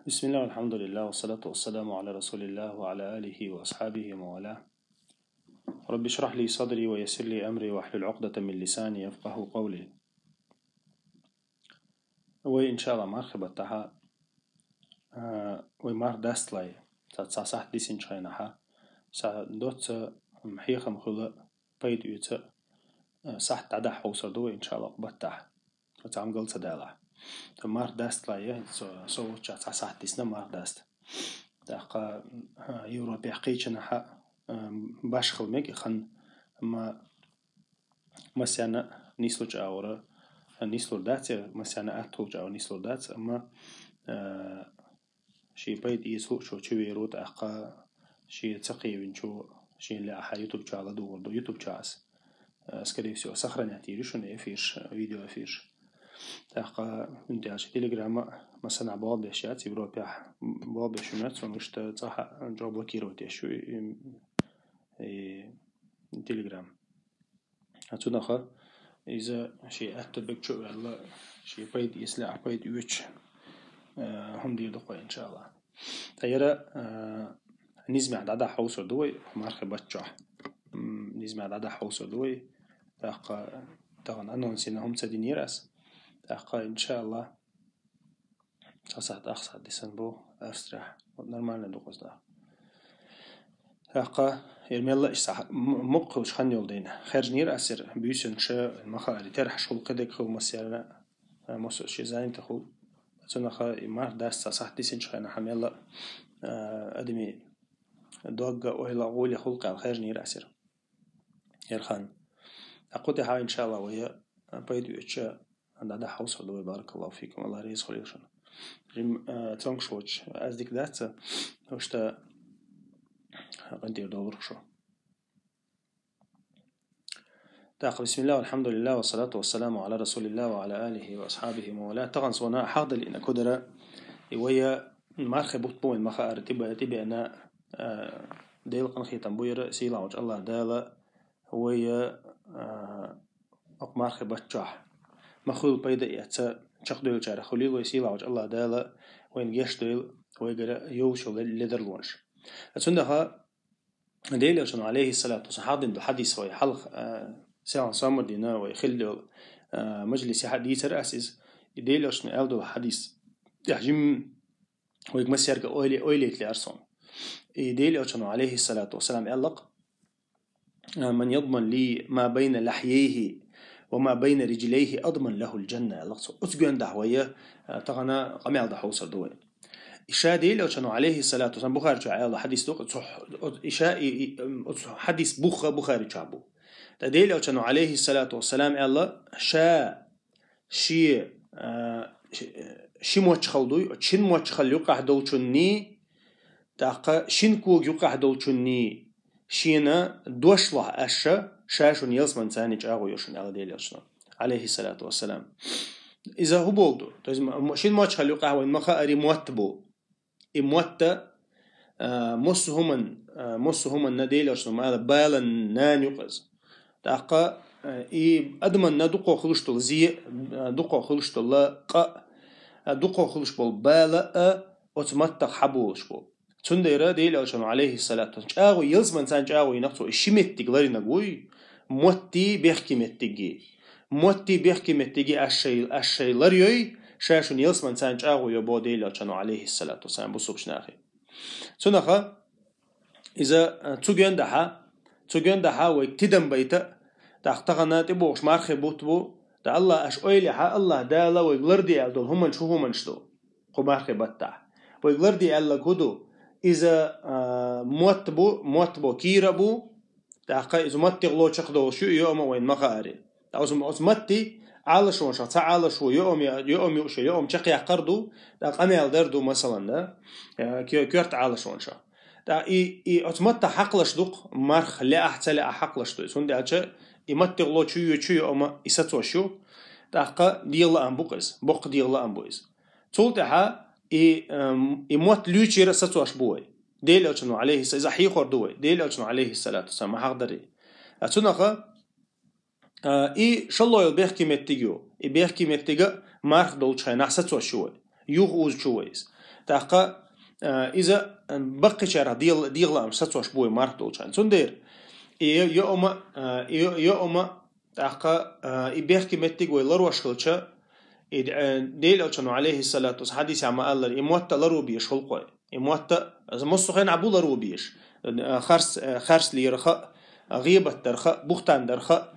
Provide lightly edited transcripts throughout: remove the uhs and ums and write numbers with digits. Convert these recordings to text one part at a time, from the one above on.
بسم الله والحمد لله والصلاة والسلام على رسول الله وعلى آله وأصحابه وموالاه. رب اشرح لي صدري ويسر لي أمري واحلل عقدة من لساني يفقه قولي. وإن شاء الله مرحبا تها ومار داستلاي صح ديسين شاينها دوت محيخ مخلة بيد يوتا صح تعدى حوصر دو إن شاء الله قبتها وتعم قلت دالا مار داستلاي سو صح ديسنا مار داست دقا يوروبي حقيقة باش خلمك خن ما مسانا نيسلوج أورا نيسلور دات مسانا أتوج أو نيسلور دات أما شي بيد يسوق شو يروت أقا شي تقي وينشو شي اللي أحا يوتيوب على دو يوتيوب جاس скорее всего сохранять и решение фиш видео фиш أقا أنت عشان تليجرام مثلا بعض الأشياء يبرو بعض الشمات ونشت صح جواب وكيروت شو تليجرام هتونا خا إذا شيء أتبع شو الله شيء بيد يسلع بيد يوش هم دي دقة إن شاء الله تيرى نسمع دادا حوصر دوي مرخبة جاه نسمع دادا حوصر دوي تاقا طبعا أنو نسينا هم تديني رأس تاقا إن شاء الله تصعد أخصى ديسنبو أفسترح نورمالنا دوقز ده تاقا يرمي الله إسحاق مقوش خان يولدين خارج نير أسر بيوسن شا المخاري ترح شغل قدك خو مسيرنا موسو شي زين تخو تسونا خا مار داس صح ديسن شخنا حمي الله أدمي دوغا أوهلا غولي خلق على خارج نير أسر يرخان أقول ها إن شاء الله ويا بيدو إتشا عند هذا حوص الله بارك الله فيكم الله ريز خليشون جم تونغشوش أزدك ذات وشتا غندير دور شو تاق بسم الله والحمد لله والصلاة والسلام على رسول الله وعلى آله وأصحابه وموالاه تغن صونا حاضر لأن كدرة ويا مرخ بطبوين مخار تبي أنا ديل قنخي تنبوير سيلا وجه الله دالا ويا مرخ بتشح مخول بيدا يأتى شخدول جار خليل ويسيلا وجه الله دالا وين يشتغل ويجرا يوشل لدرلونش أتوندها ديل يوشن عليه الصلاة والسلام حاضر الحديث ويا حلق ساعة صامر دينا ويخلي مجلس حديث رأسيس ديل يوشن ألدو الحديث يحجم ويكمسيرك أولي لأرسون ديل يوشن عليه الصلاة والسلام ألق من يضمن لي ما بين لحييه وما بين رجليه أضمن له الجنة ألق أسجن دعوية تغنى قمع دحوصر دوي إشاء ديل يوشن عليه الصلاة والسلام بخاري جاء حديث دوق إشاء حديث بخاري جابو تديل يوشن عليه الصلاة والسلام الله شاء شي موش خلدوي شين موش خل يقع دولشني تاقا شين كوج يقع دولشني شينا دوشله أشا شاشون يلسمن ثاني جاغو يوشن على ديل يوشن عليه الصلاة والسلام إذا هو بولدو شين موش خل يقع وين مخا أري موتبو إموتا مسهمن نديل يوشن ما بالا نان يقز تاقا أدمن ندقو خلشتل زي دقو خلشتل ق دقو خلش بول بالا أتمتق حبولش بول تندير ديل أوشن عليه الصلاة والسلام أغو يلزمن سان أغو ينقطو الشمتق لري نقوي موتي بيحكي متجي الشيء لريوي شاشون يلزمن سان أغو يبو ديل أوشن عليه الصلاة والسلام بصوبش ناخي تنخا إذا تجن دها ويكتدم بيتا تختغنا تبوش مارخ بوتبو تا الله أش أيلي ها الله دالا ويغلردي ألدول هم شو هم شتو قمارخ بتاع ويغلردي ألا كدو إذا موتبو كيربو تاقا إذا متي غلو شخدو شو يوم وين مخاري تاوز متي على شو شخص على شو يوم يوش يوم شق يقردو تاقا ميال دردو مثلا كيرت على شو شا تا أتمتى حقلش دوق مرخ لا أحتل أحقلش دو سون دعشة يمتى غلو شو أما يساتو شو تاقا ديلا أمبوكس بق ديلا أمبويس تولتها يموت لوشير ساتو أشبوي ديل أشنو عليه إذا حيخور دوي ديل أشنو عليه الصلاة والسلام ما حقدري أتونخا شلو يبيحكي متجو يبيحكي متجا مرخ دولشة نحساتو شوي يوغ أوز شويس تاقا إذا بقي شرح ديغلا أم ستوش بوي مارك دولشان سندير يوم تاقا إبيحكي متيق ويلروش خلشا ديل ألشانو عليه الصلاة والسلام حديث عما الله إموتا لرو بيش خلقوي إموتا مصخين عبو لرو بيش خرس ليرخا غيبة درخا بختان درخا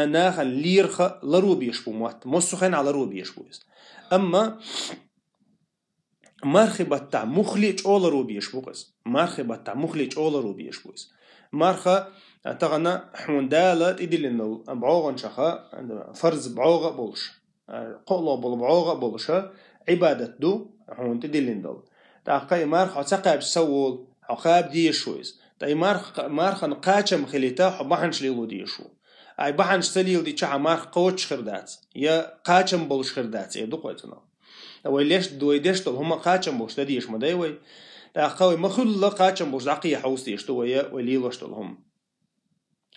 ناخن ليرخا لرو بيش بو موت مصخين على لرو بيش بويس أما مرخبة تاع مخلج أول رو بيش بويس مرخبة تاع مخلج أول رو بيش بويس مرخا تغنى حوندالة إدلينو بعوغن شخا فرز بعوغة بولش قولو بعوغة بولش عبادة دو حون تدلينو تاقاي مرخ عتقاب سوول عقاب ديشويس تاي مرخ نقاچم خليتا حبحنش ليلو ديشو اي بحنش تليل دي چا مرخ قوچ خردات يا قاچم بولش خردات يدو قوتنا وليش دويدش طب هما قاچم بولش ديش مداوي تاقاي مخل قاچم بولش عقيه حوس ديشتو ويا وليلوش طلهم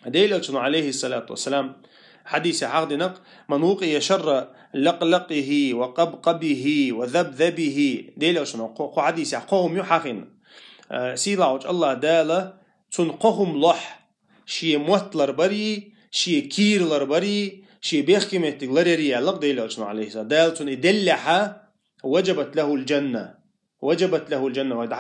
ديل عليه الصلاة والسلام حديث عقد نق منوقي شر لقلقه وقبقبه وذبذبه ديل حديث قوم يحقن سيلاوج الله دالا تنقهم لح شي موتلر بري شي كيرلر بري شي بيخكمتك لريريا لق ديل عليه الصلاة دال تن يدلها وجبت له الجنة وجبت له الجنة وهذا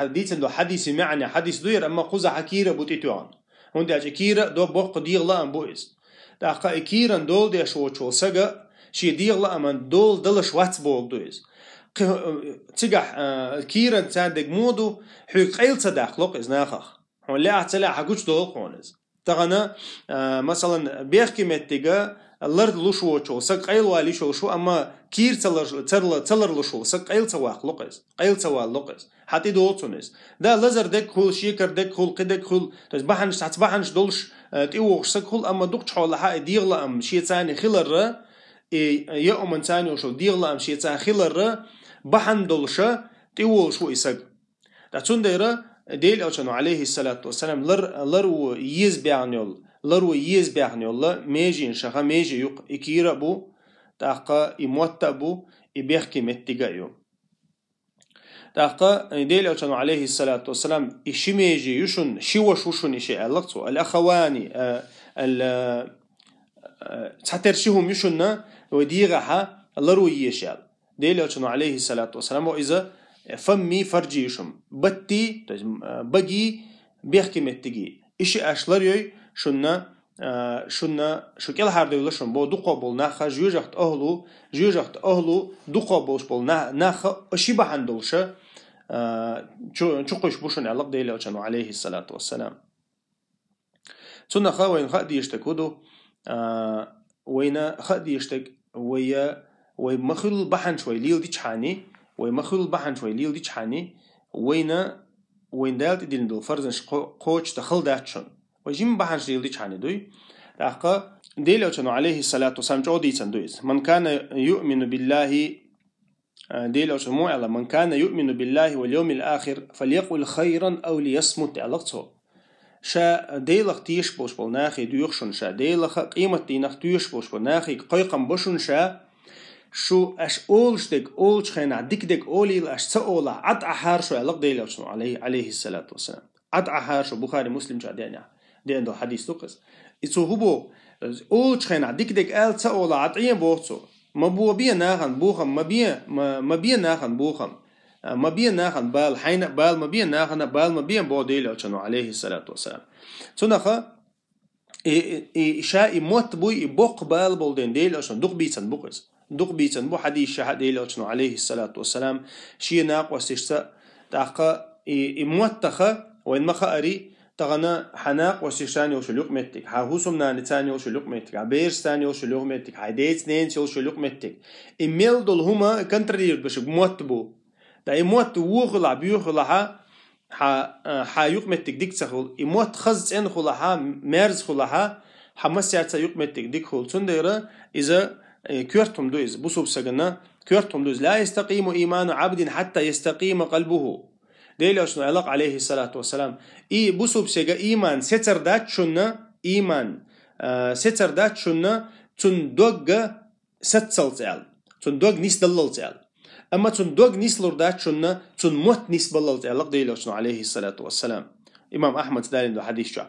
حديث معنى حديث دوير أما قزح كيرة بوتيتوان هندي أكيرا دو بوق ديغلا أم بويس تاقا أكيرا دول دي شو سجا شي ديغلا أم دول دلش واتس بوق دويس تيجح كيرا تاندق مودو حيق قيل صداق لوق إز ناخخ هون لا أعتلا حقوش دول قونز تغنى مثلا بيحكي متيجا اللرد لشو شو سق قيل والي شو أما كير تلر لشو سق قيل سواق لقز قيل سوا لقز حتى دوتونس ده لزر دك كل شيكر دك كل قدك كل تس بحنش تعتبحنش دولش تيوخ سق كل أما دوك حول حق ديغلا أم شيء ثاني خلر يوم ثاني وشو ديغلا أم شيء ثاني خلر بحن دولشة تيوخ شو يسق ده تنديره ديل أوشانو عليه الصلاة والسلام لرو يز بيعنيول لا ميجي إنشاخا ميجي يق إكيرا بو تاقا إموتا بو إبيحكي متيجايو تاقا ديل أوشانو عليه الصلاة والسلام إشي ميجي يشون شوش وشون إشي ألقتو الأخواني تحترشيهم يشون وديغها لرو يشال ديل أوشانو عليه الصلاة والسلام وإذا فمي فرجي يشم بتي بجي بيحكي متيجي إشي أشلريوي شنا شو كل هارد ولا شن بو دقابل نخا جوجت أهلو دقابلش بول نخا أشيبه عندولشة شو قش بوشن علاق ديله كانوا عليه الصلاة والسلام سنة خوين خدي يشتكودو وينا خدي يشتك ومخل بحن شوي ليل دي تحاني ومخل بحن شوي ليل دي تحاني وين دالت دين دول فرزنش قوش تخل داتشون وجيم بحنش ليل دي تحاني دوي تاقا ديله كانوا عليه الصلاة والسلام جودي تندويز من كان يؤمن بالله ديله مو على من كان يؤمن بالله واليوم الآخر فليقل خيرا أو ليصمت علاقته شا ديلخ تيش بوش بالناخي دويخشن شا ديلخ قيمة دينخ تيش بوش بالناخي قيقم بوشن شا شو أش أولشتك أولش خينا ديك أولي أش تأولا عد أحار شو علاق ديله عليه الصلاة والسلام عد أحار شو بخاري مسلم شا دي عنده حديث تقص إتو هبو أولش خينا ديك آل تأولا عطعين بوحتو ما بو بيا ناخن بوخم ما بيا ناخن بوخم ما بيا ناخن بال حين بال ما بيا ناخن بال ما بيا بوديل كانوا عليه الصلاة والسلام تنخا إشاء موت بوي بوق بال بولدين ديل عشان دق بيتن بو حديث شهد ديل كانوا عليه الصلاة والسلام شي ناق واستشتا تاقا موتخا وين ما خاري تغنى حناق وشيشاني وشلوق متك هاهوسم نانتاني وشلوق متك عبيرستاني وشلوق متك هايديت نينتي وشلوق متك إميل دول هما كنترير بش موتبو دا إموت ووغلا بيوغلا ها يوق متك ديك تخول إموت خزت إن خلها مرز خلها حمسيات يوق متك ديك خول تنديرا إذا كيرتم دوز بصوب سجنا كيرتم دوز لا يستقيم إيمان عبد حتى يستقيم قلبه ديل أشنو علاق عليه الصلاة والسلام بوسوب سيجا إيمان ستر دات شنا إيمان ستر دات شنا تندوغ ستسل تعال تندوغ نيس دلل تعال أما تون دوغ نيسلور داتشون تون موت نسبة للعلاق ديلوشن عليه الصلاة والسلام. إمام أحمد دالين دو حديث شو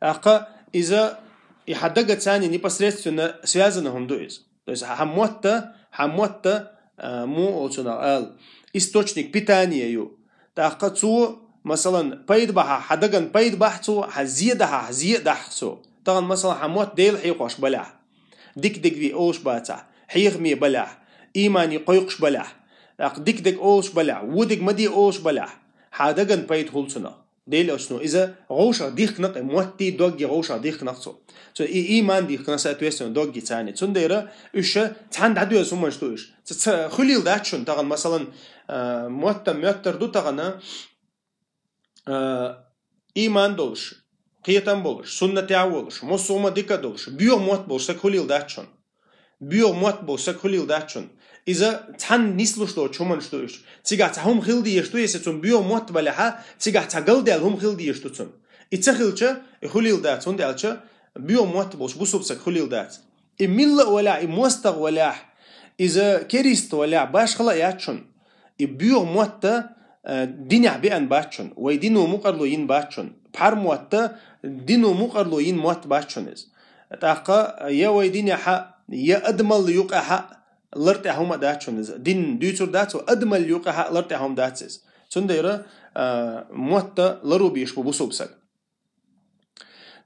أقا إذا يحدقت ثاني непосредственно связанным дуис. То есть хаммотта му قال источник питания ю. تأقا цу مثلا بيد بحا حدقن بيد بحثو زيادة حسو. طبعا مثلا حموت ديل حيقوش بلع ديك في أوش باتا حيغمي بلع إيماني قيقش بلع ديك أوش بلع وديك مدي أوش بلع حدقن بيد هولسنا ديل أشنو إذا غوشة ديك نق موتي دوغي غوشة ديك نقصو so إيمان ديك نقصة تويسون دوغي تاني تنديرة إيش تحند عدوية سومش تويش خليل داتشون طبعا مثلا موتر دو طبعا إيمان دولش قيتم بولش سنة تعولش مصومة ديكا دولش بيو موت بولش سكوليل داتشون بيو موت بولش سكوليل داتشون إذا تحن نسلوش دو تشومن شتوش تيجا تهم خلدي يشتو يسيتون بيو موت بلها تيجا تقل ديال هم خلدي يشتوتون إتخلش خليل داتون ديالش بيو موت بولش بوسوب سكوليل دات إميل ولا إموستغ ولا إذا كريست ولا باش خلا ياتشون بيو موت دينع بيان باتشون ويدينو مقرلوين باتشون بحر موت دينو مقرلوين موت باتشونز تاقا يا ويدينع حق يا أدمل يوقع حق لرتع هم داتشونز دين ديوتر داتو أدمل يوقع حق لرتع هم داتسز تنديرا موت لرو بيش ببوسوبسك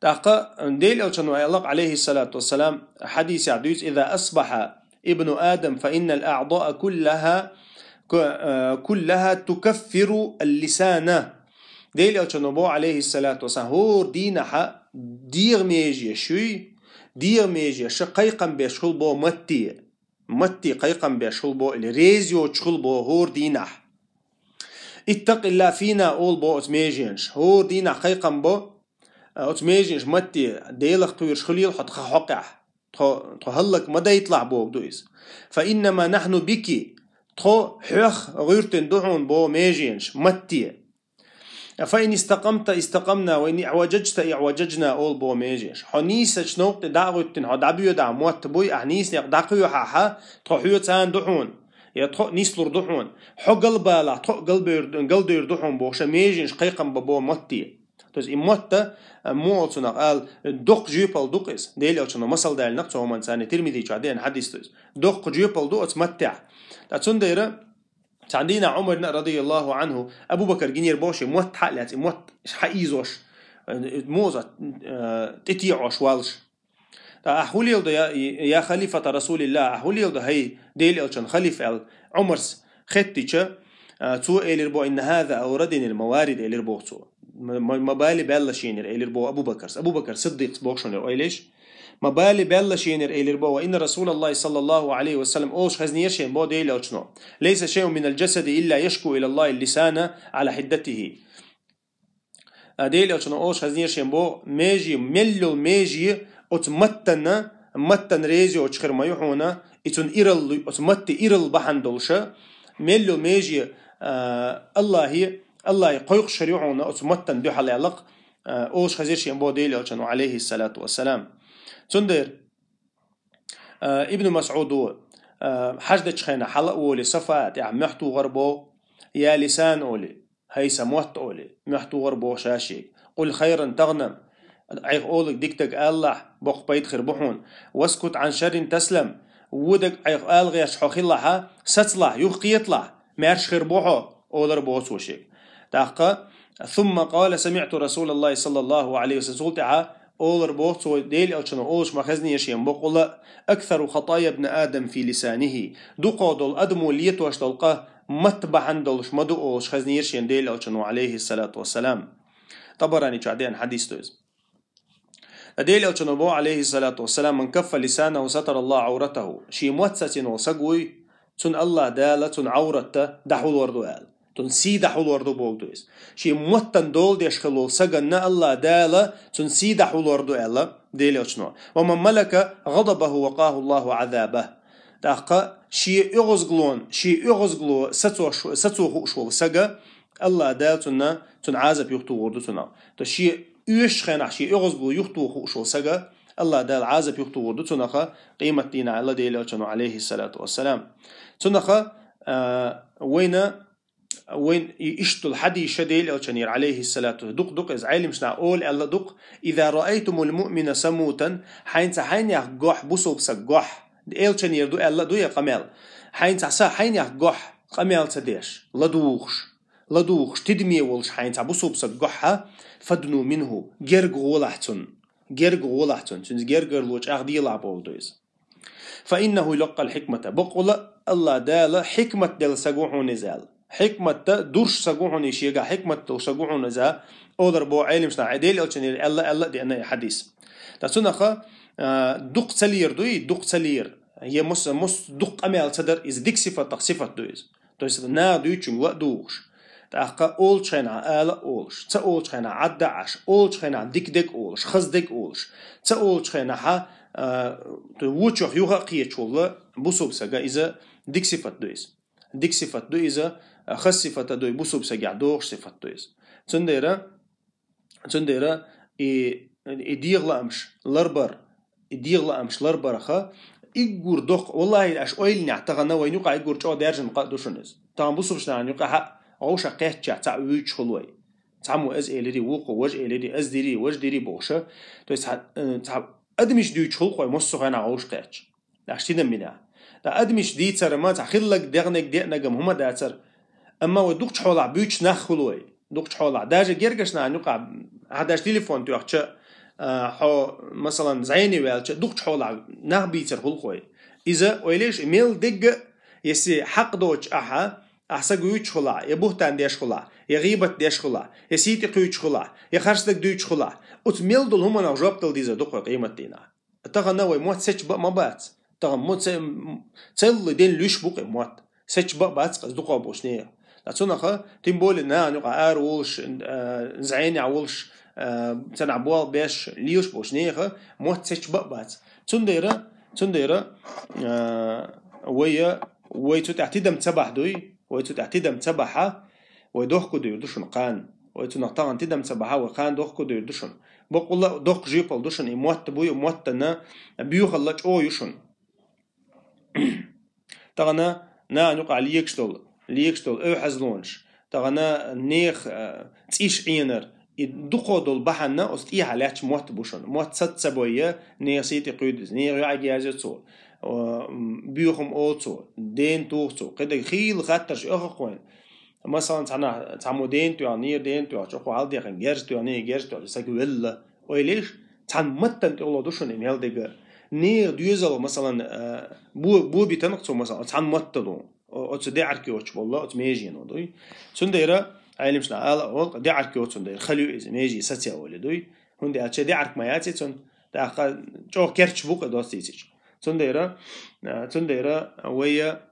تاقا ديل أوشنو عليه الصلاة والسلام حديث عدوز إذا أصبح ابن آدم فإن الأعضاء كلها تكفر اللسان ديل أوشنو عليه الصلاة والسلام هو دينها دير ميجي شوي دير ميجي شقيقا بيشغل بو متي قيقا بيشغل بو الريزيو تشغل بو هور دينه اتق الله فينا أول بو أتميجينش هور دينه قيقا بو أتميجينش متي ديلخ تو يشغليل حط خحقع تهلك مدى يطلع بو دويس فإنما نحن بكي تخو حيخ غيرتن دحون بو ميجينش متي فإن استقمنا وإن اعوججنا أول بو ميجيش حنيسة شنوق داغوتن هدعبيو دع موت بوي أحنيس داقيو حاحا تخوحيو تان دحون يتخو نيسلور دحون حو قلبالا تخو قلبير دحون بوشا ميجيش قيقا ببو متي توز إموت موتنا قال دوق جيبال دوقس ديلي أوشنا مسل دال نقصه من ساني ترمذي جادين حديث توز دوق جيبال دوقس متع تاتون ديرا عندنا عمر رضي الله عنه أبو بكر جنير بوشي موت حقلت موت حقيزوش موزة تتيعوش والش أحولي يا خليفة رسول الله أحولي هي ديل ألشان خليفة عمرس ختيش تو إليربو إن هذا أوردني الموارد إليربو تو مبالي بلشينر إليربو أبو بكر صديق بوشنر إليش مبالي بلشينر إليربو وإن رسول الله صلى الله عليه وسلم أوش خزنيرشين بو ديل ألشنو ليس شيء من الجسد إلا يشكو إلى الله اللسان على حدته ديل ألشنو أوش خزنيرشين بو ميجي ملو ميجي متن ريزي وشخر ما يحونا إتون إيرل إيرل بحن دولشة ملو ميجي الله يقيق شريعونا متن دو حلالق أوش خزيرشين بو ديل ألشنو عليه الصلاة والسلام تندر ابن مسعود حجدش خينا حلق أولي صفات يعني محتو غربو يا لسان أولي هي سموت أولي محتو غربو شاشيك قل خيرا تغنم عيق أولك ديكتك الله بوق بيت خربحون واسكت عن شر تسلم ودك عيق ألغي يشحوخي الله ستلا يخي يطلع مارش خربوحو أولر بوسوشيك تاقا ثم قال سمعت رسول الله صلى الله عليه وسلم أولر بوسو ديل ألشنو أوش مخزني يشيم بقول أكثر خطايا ابن آدم في لسانه دقو دول أدمو ليتوش دلقه متبعا دولش مدو أوش خزني يشيم ديل ألشنو عليه الصلاة والسلام طبراني شعدين حديث توز ديل ألشنو عليه الصلاة والسلام من كف لسانه وستر الله عورته شي موتسة وسقوي تن الله دالة تن عورته دحول وردو قال تن سي دحول وردو بوغدويس شي موتن دول ديشخلو سقنا الله دالة تن سي دحول وردو قال ديل ألشنو ومن ملك غضبه وقاه الله عذابه تاقا شي يغزغلون ستو شو سقا الله دالة تن عذاب يختو وردو تنا تشي يش خناح شي يغزغلو يختو شو سقا الله دال عذاب يختو وردو تنا قيمة دينا الله ديل ألشنو عليه الصلاة والسلام تنخ وين يشتل حدي شديل الشنير عليه الصلاة دق إذ علم شنا أول ألا دق إذا رأيتم المؤمن سموتا حين يحجح بصوب سجح الشنير دو ألا دو يقمل حين يحجح قمل تديش لدوخش تدمي ولش حين بصوب سجحها فدنو منه جرج غولحتن جرج لوش أغدي لعبول دويز فإنه يلقى الحكمة بقول الله دال حكمة دل سجوح نزال حكمة درش سجوح نشيجا حكمة سجوح نزال أولر بو علم شنا عديل ألشنير الله دي أنا حديث تسونخ دق سلير دوي دق سلير هي مس دق أمال صدر إز ديك صفة دويز تويس نا دويتشون لا دوش تأخا أول شينا آلا أولش تا أول شينا عد عش أول شينا ديك أولش خز ديك أولش تا أول شينا ها توچو يوها قيتش والله بوسوب سجا إذا ديك صفة دو إذا خز صفة دوي بوسوب سجا دوش صفة دويز تنديرا يديغ لأمش لربر خا يجور دق والله أش أويل نعتقنا وينوقع يجور شو درجن قادوشنز طبعا بوسوب شنا نوقع عوشة قيتش تعويج خلوي تعمو أز إلدي وقو وج إلدي أز ديري وج ديري بوشة تويس أدمش ديوش خلقوي مصو غانا عوش قيتش داشتينا منا دا أدمش دي ترى تخلق دغنك دينجم هما داتر أما ودوقش حولع بيوش نخلوي دوقش حولع داجة جرجشنا نوقع هداش تليفون توقش حو مثلا زيني والش دوقش حولع نخ بيتر خلقوي إذا ويليش إيميل دق يسي حق دوش أحسجويش خلا يبوهتان ديش خلا يغيبت ديش خلا يسيتي قيوش خلا يخرجتك دويش خلا وتميل دول هما نجابتل ديزا دقة قيمة دينا تغنى ويموت سيتش بق ما بات تغنى موت تل دين ليش بق موت سيتش بق بات قص دقة بوشنية لاتونا تيمبول إنها نقع أولش زعيني عولش تنعبوال بيش ليش بوشنية موت سيتش بق بات تنديرة ويتو تعتدم تبح دوي ويتو تعتدم تبحها ويدوخكو دو يردوشن قان ويتو نقطان تدم تبحها وقان دوخكو دو يردوشن بقول لا دوخ جيبال دوشن يموت بوي موتنا بيوخلج او يشن تغنى نا نقع ليكشتول او حزلونش تغنى نيخ تيش عينر يدقو دول بحنا استيها لاتش موت بوشن موت ست سبويه نيسيتي قيدز نيغ يعجازتو بيوخم اوتو دين توتو قد خيل خطرش اخوين مثلا تعمو دين تو يعني دين تو اخو عالدي خن جيرج تو يعني جيرج تو ساكويل ويليش تان متن تولو دوشن ان هيلديغ نير ديوزل مثلا بو بيتنقصو مثلا تان متدو او تدي عركي وتش والله تميجين دوي سنديرا عالمشنا الا دي عركي وتش سندير خليو از ميجي ساتيا ولدوي هندي اتش دي عرك ماياتي تون دا جو كيرش بوق دوستيتش تنديرا ويا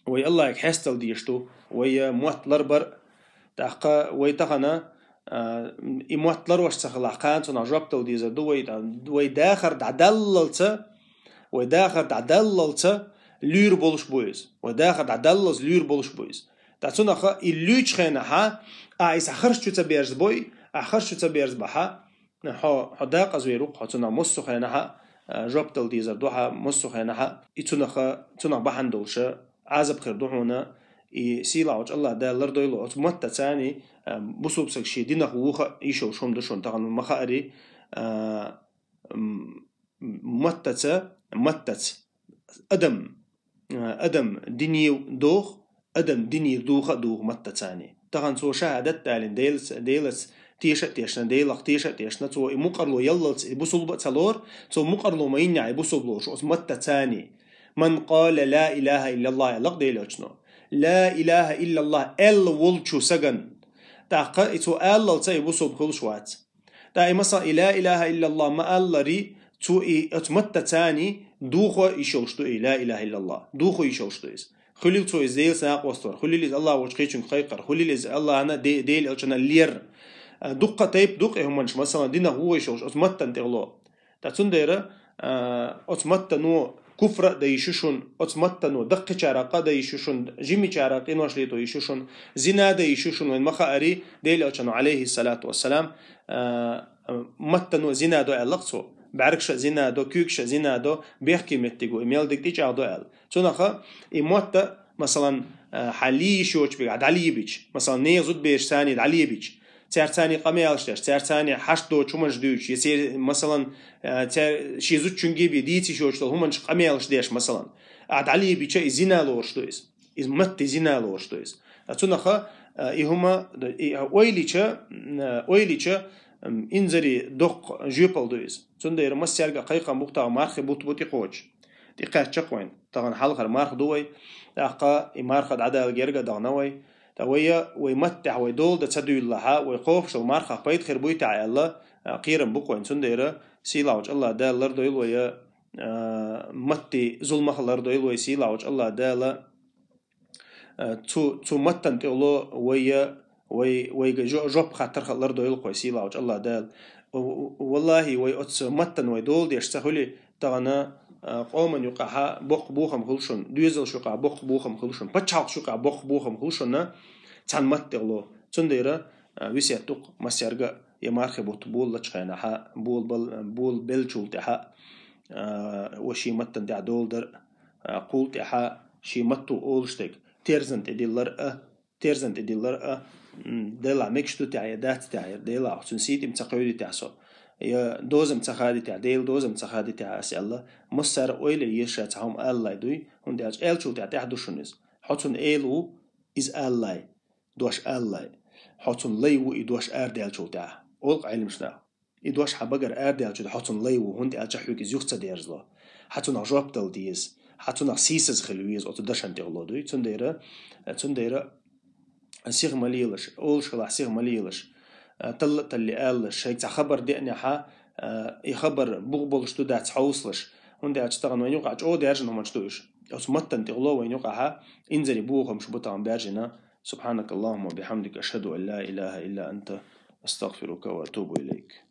الله يحستل ديشتو ويا موت لربر تاقا ويتغنا موت لروش تخلقان تنجبتو ديزا دوي داخر دعدللت لور بولش بويز وداخر دعدلز لور بولش بويز تاتونخا اللوچ خينها ايس اخرش تبيرز بوي اخرش تبيرز بها حداق ازويرو حتنا مصو خينها جبتل ديزر دوها مصو خينها تنخ بحندولش عازب خير دوحونا سيلا وج الله دا لردويلو متى ثاني بوسوب سكشي دينخ وخا يشو شوم دشون تغن مخاري متت ادم ديني دوخ ادم ديني دوخ متى ثاني تغن سو شهادت تالين ديلس تيشنا ديلخ تيشنا تو مقرلو يللت بوسوب تلور تو مقرلو ما ينعي بوسوبلو شو متى ثاني من قال لا اله الا الله لق ديلوچنو لا إله إلا الله ولشو سجن تاقا إتو ألل تاي بوسوب خلشوات تاي مثلا لا إله إلا الله ما ألري تو أتمتى تاني دوخو يشوشتو لا إله إلا الله دوخو يشوشتو خليل تو إزديل ساق وستور خليل الله وشقيشن خيقر خليل إز الله أنا ديل ألشنا لير دقة تايب دقة هم مثلا دينا هو يشوش أتمتى انتغلو تاتون ديرا أتمتى نو كفر دا يشوشون أتمتنو دق شارقة دا يشوشون جيمي شارق إنوش ليتو يشوشون زنا دا يشوشون وين مخاري ديل أشانو عليه الصلاة والسلام متنو زنا دو ألقصو بعركش زنا دو كيكش زنا دو بيحكي متيجو إميل دك تيجا دو أل تونخا إموتا مثلا حالي شوش بيقعد علي بيش مثلا نيزود بيش ثاني علي بيش تار ثاني قميالش تار ثاني حشت دو شمنش دوش يصير مثلا شيزود شنجي بيديتي شوش همنش قميالش ديش مثلا قعد علي بيش إزينا لورش دويس إزمت إزينا لورش دويس أتونخا إهما أويليشة إنزري دق جيبل دويس تندير مسيرجا قيقا مقطع مارخ بوتي قوش دقيقة تشقوين طبعا حلقة مارخ دوي أقا مارخ عدا الجرجا دغنوي تويا ويمتع ويدول ده تسدو الله ويقوف شو مارخ بيت خير بوي تاع الله قيرن بقوين تندير سيلاوج الله دا لردو يلوي متي ظلم لردو يلوي سيلاوج الله دا تو متن تقولوا وي جوب خاطر خلر دويل قويسي لاوج الله دال والله وي أتس متن وي دول ديش سهولي تغنا قومن يقع بوخ بوخم خلشون دويزل شقع بوخ بوخم خلشون بتشاق شقع بوخ بوخم خلشون تان مت تقولوا تنديرة ويسيتوق مسيرجا يمارخ بول لتشخينا ها بول بلشول تها وشي متن تاع دول در قول تها شي متو أولشتك تيرزنت إدي دلا مكشتو تاعي دات تاعي دلا حسنسيتي متقعودي تاعسو يا دوزم تخادي تاع ديل دوزم تخادي تاع أسئلة مصر أويل يشرا تاعهم الله دوي هندي أج إلشو تاع تحدوشنز حطن إيلو إز الله دوش الله حطن ليو إدوش أردالشو تاع أولق علم شنا إدوش حبقر أردالشو حطن ليو هندي أج حوك إز يخت ديرزلا حطن أجوبتل ديز حطن أسيسز خلويز أو تدشن تغلو دوي تنديرة سيغ مليلش أول شغلة سيغ مليلش طلت اللي قالش هيك خبر دقني حا يخبر بغبلش تو دات حوصلش هندي أشتغل وين يقع أو دارجن هم أشتوش أو سمتن تغلو وين يقع إنزلي بوهم شبطة عن بارجنا سبحانك اللهم وبحمدك أشهد أن لا إله إلا أنت أستغفرك وأتوب إليك.